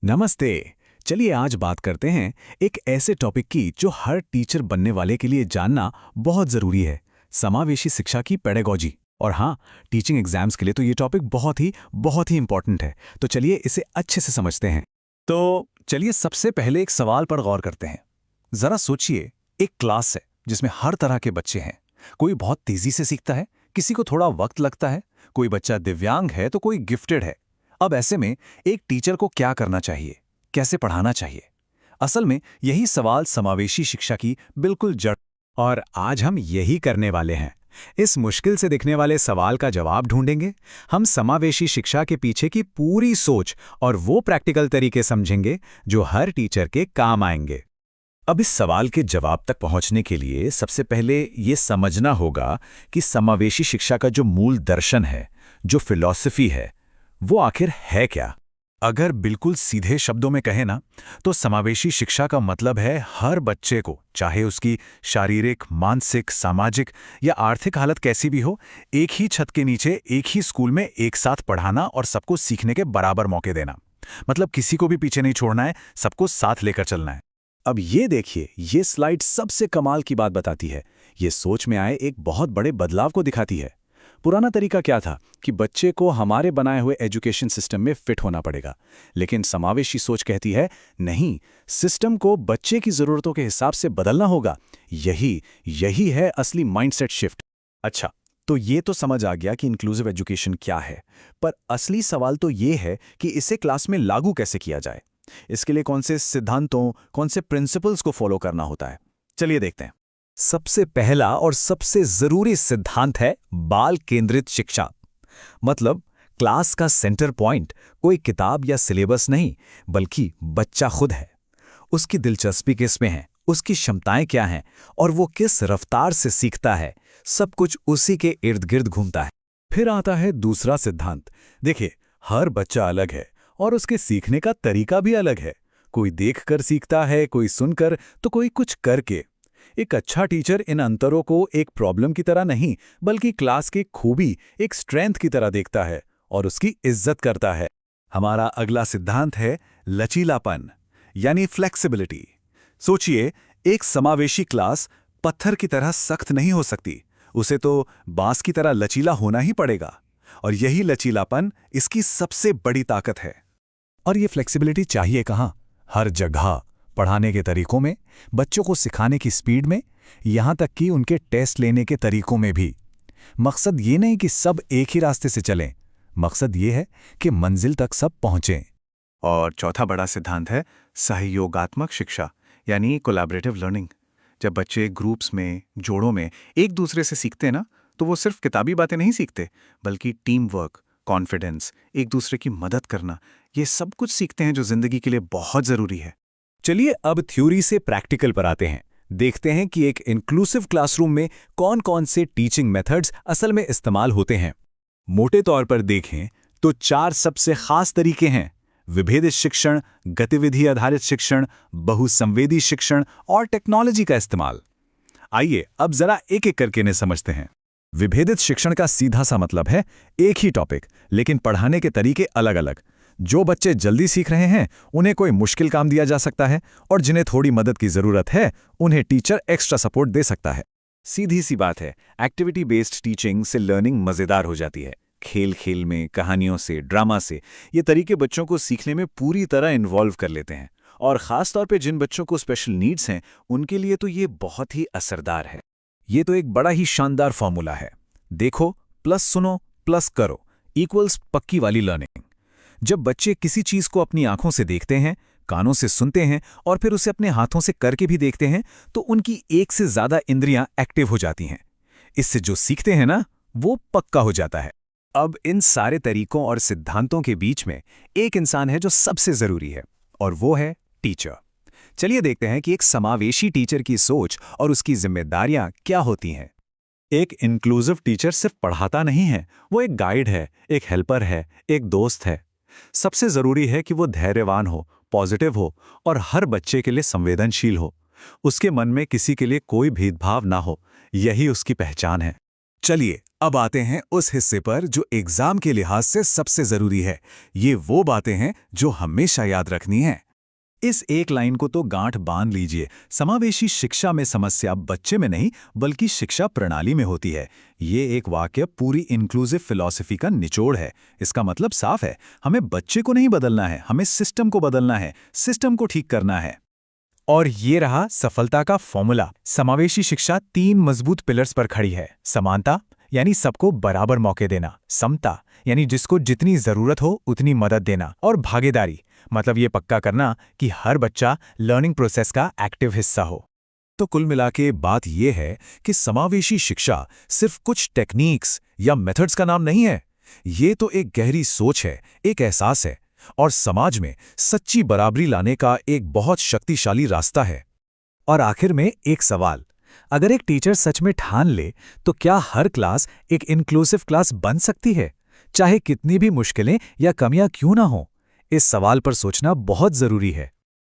नमस्ते। चलिए आज बात करते हैं एक ऐसे टॉपिक की जो हर टीचर बनने वाले के लिए जानना बहुत ज़रूरी है, समावेशी शिक्षा की पेडागॉजी। और हाँ, टीचिंग एग्जाम्स के लिए तो ये टॉपिक बहुत ही इंपॉर्टेंट है। तो चलिए इसे अच्छे से समझते हैं। तो चलिए सबसे पहले एक सवाल पर गौर करते हैं। ज़रा सोचिए, एक क्लास है जिसमें हर तरह के बच्चे हैं। कोई बहुत तेज़ी से सीखता है, किसी को थोड़ा वक्त लगता है, कोई बच्चा दिव्यांग है तो कोई गिफ्टेड है। अब ऐसे में एक टीचर को क्या करना चाहिए, कैसे पढ़ाना चाहिए? असल में यही सवाल समावेशी शिक्षा की बिल्कुल जड़। और आज हम यही करने वाले हैं। इस मुश्किल से दिखने वाले सवाल का जवाब ढूंढेंगे। हम समावेशी शिक्षा के पीछे की पूरी सोच और वो प्रैक्टिकल तरीके समझेंगे जो हर टीचर के काम आएंगे। अब इस सवाल के जवाब तक पहुंचने के लिए सबसे पहले ये समझना होगा कि समावेशी शिक्षा का जो मूल दर्शन है, जो फिलॉसफी है, वो आखिर है क्या? अगर बिल्कुल सीधे शब्दों में कहें ना, तो समावेशी शिक्षा का मतलब है हर बच्चे को, चाहे उसकी शारीरिक, मानसिक, सामाजिक या आर्थिक हालत कैसी भी हो, एक ही छत के नीचे एक ही स्कूल में एक साथ पढ़ाना और सबको सीखने के बराबर मौके देना। मतलब किसी को भी पीछे नहीं छोड़ना है, सबको साथ लेकर चलना है। अब ये देखिए, ये स्लाइड सबसे कमाल की बात बताती है। ये सोच में आए एक बहुत बड़े बदलाव को दिखाती है। पुराना तरीका क्या था कि बच्चे को हमारे बनाए हुए एजुकेशन सिस्टम में फिट होना पड़ेगा, लेकिन समावेशी सोच कहती है नहीं, सिस्टम को बच्चे की ज़रूरतों के हिसाब से बदलना होगा। यही है असली माइंडसेट शिफ्ट। अच्छा, तो ये तो समझ आ गया कि इंक्लूसिव एजुकेशन क्या है, पर असली सवाल तो ये है कि इसे क्लास में लागू कैसे किया जाए। इसके लिए कौन से सिद्धांतों, कौन से प्रिंसिपल्स को फॉलो करना होता है, चलिए देखते हैं। सबसे पहला और सबसे जरूरी सिद्धांत है बाल केंद्रित शिक्षा। मतलब क्लास का सेंटर पॉइंट कोई किताब या सिलेबस नहीं, बल्कि बच्चा खुद है। उसकी दिलचस्पी किस में है, उसकी क्षमताएं क्या हैं और वो किस रफ्तार से सीखता है, सब कुछ उसी के इर्द गिर्द घूमता है। फिर आता है दूसरा सिद्धांत। देखिए, हर बच्चा अलग है और उसके सीखने का तरीका भी अलग है। कोई देखकर सीखता है, कोई सुनकर, तो कोई कुछ करके। एक अच्छा टीचर इन अंतरों को एक प्रॉब्लम की तरह नहीं, बल्कि क्लास की खूबी, एक स्ट्रेंथ की तरह देखता है और उसकी इज्जत करता है। हमारा अगला सिद्धांत है लचीलापन, यानी फ्लेक्सिबिलिटी। सोचिए, एक समावेशी क्लास पत्थर की तरह सख्त नहीं हो सकती, उसे तो बांस की तरह लचीला होना ही पड़ेगा। और यही लचीलापन इसकी सबसे बड़ी ताकत है। और ये फ्लेक्सिबिलिटी चाहिए कहाँ? हर जगह। पढ़ाने के तरीकों में, बच्चों को सिखाने की स्पीड में, यहाँ तक कि उनके टेस्ट लेने के तरीकों में भी। मकसद ये नहीं कि सब एक ही रास्ते से चलें, मकसद ये है कि मंजिल तक सब पहुँचें। और चौथा बड़ा सिद्धांत है सहयोगात्मक शिक्षा, यानी कोलैबोरेटिव लर्निंग। जब बच्चे ग्रुप्स में, जोड़ों में एक दूसरे से सीखते हैं ना, तो वो सिर्फ किताबी बातें नहीं सीखते, बल्कि टीम वर्क, कॉन्फिडेंस, एक दूसरे की मदद करना, ये सब कुछ सीखते हैं जो जिंदगी के लिए बहुत ज़रूरी है। चलिए अब थ्योरी से प्रैक्टिकल पर आते हैं। देखते हैं कि एक इंक्लूसिव क्लासरूम में कौन कौन से टीचिंग मेथड्स असल में इस्तेमाल होते हैं। मोटे तौर पर देखें तो 4 सबसे खास तरीके हैं: विभेदित शिक्षण, गतिविधि आधारित शिक्षण, बहुसंवेदी शिक्षण और टेक्नोलॉजी का इस्तेमाल। आइए अब जरा एक एक करके इन्हें समझते हैं। विभेदित शिक्षण का सीधा सा मतलब है एक ही टॉपिक, लेकिन पढ़ाने के तरीके अलग अलग। जो बच्चे जल्दी सीख रहे हैं उन्हें कोई मुश्किल काम दिया जा सकता है, और जिन्हें थोड़ी मदद की जरूरत है उन्हें टीचर एक्स्ट्रा सपोर्ट दे सकता है। सीधी सी बात है, एक्टिविटी बेस्ड टीचिंग से लर्निंग मजेदार हो जाती है। खेल खेल में, कहानियों से, ड्रामा से ये तरीके बच्चों को सीखने में पूरी तरह इन्वॉल्व कर लेते हैं। और खास तौर पे जिन बच्चों को स्पेशल नीड्स हैं, उनके लिए तो ये बहुत ही असरदार है। ये तो एक बड़ा ही शानदार फॉर्मूला है। देखो, प्लस सुनो प्लस करो इक्वल्स पक्की वाली लर्निंग। जब बच्चे किसी चीज को अपनी आंखों से देखते हैं, कानों से सुनते हैं और फिर उसे अपने हाथों से करके भी देखते हैं, तो उनकी एक से ज्यादा इंद्रियां एक्टिव हो जाती हैं। इससे जो सीखते हैं ना, वो पक्का हो जाता है। अब इन सारे तरीकों और सिद्धांतों के बीच में एक इंसान है जो सबसे जरूरी है, और वो है टीचर। चलिए देखते हैं कि एक समावेशी टीचर की सोच और उसकी जिम्मेदारियां क्या होती हैं। एक इंक्लूसिव टीचर सिर्फ पढ़ाता नहीं है, वो एक गाइड है, एक हेल्पर है, एक दोस्त है। सबसे जरूरी है कि वो धैर्यवान हो, पॉजिटिव हो और हर बच्चे के लिए संवेदनशील हो। उसके मन में किसी के लिए कोई भेदभाव ना हो, यही उसकी पहचान है। चलिए अब आते हैं उस हिस्से पर जो एग्जाम के लिहाज से सबसे जरूरी है। ये वो बातें हैं जो हमेशा याद रखनी है। इस एक लाइन को तो गांठ बांध लीजिए, समावेशी शिक्षा में समस्या बच्चे में नहीं बल्कि शिक्षा प्रणाली में होती है। ये एक वाक्य पूरी इंक्लूसिव फिलॉसफी का निचोड़ है। इसका मतलब साफ है, हमें बच्चे को नहीं बदलना है, हमें सिस्टम को बदलना है, सिस्टम को ठीक करना है। और ये रहा सफलता का फॉर्मूला। समावेशी शिक्षा 3 मजबूत पिलर्स पर खड़ी है। समानता यानी सबको बराबर मौके देना, समता यानी जिसको जितनी जरूरत हो उतनी मदद देना, और भागीदारी मतलब ये पक्का करना कि हर बच्चा लर्निंग प्रोसेस का एक्टिव हिस्सा हो। तो कुल मिला के बात यह है कि समावेशी शिक्षा सिर्फ कुछ टेक्निक्स या मेथड्स का नाम नहीं है। ये तो एक गहरी सोच है, एक एहसास है, और समाज में सच्ची बराबरी लाने का एक बहुत शक्तिशाली रास्ता है। और आखिर में एक सवाल, अगर एक टीचर सच में ठान ले तो क्या हर क्लास एक इंक्लूसिव क्लास बन सकती है, चाहे कितनी भी मुश्किलें या कमियां क्यों ना हो? इस सवाल पर सोचना बहुत जरूरी है।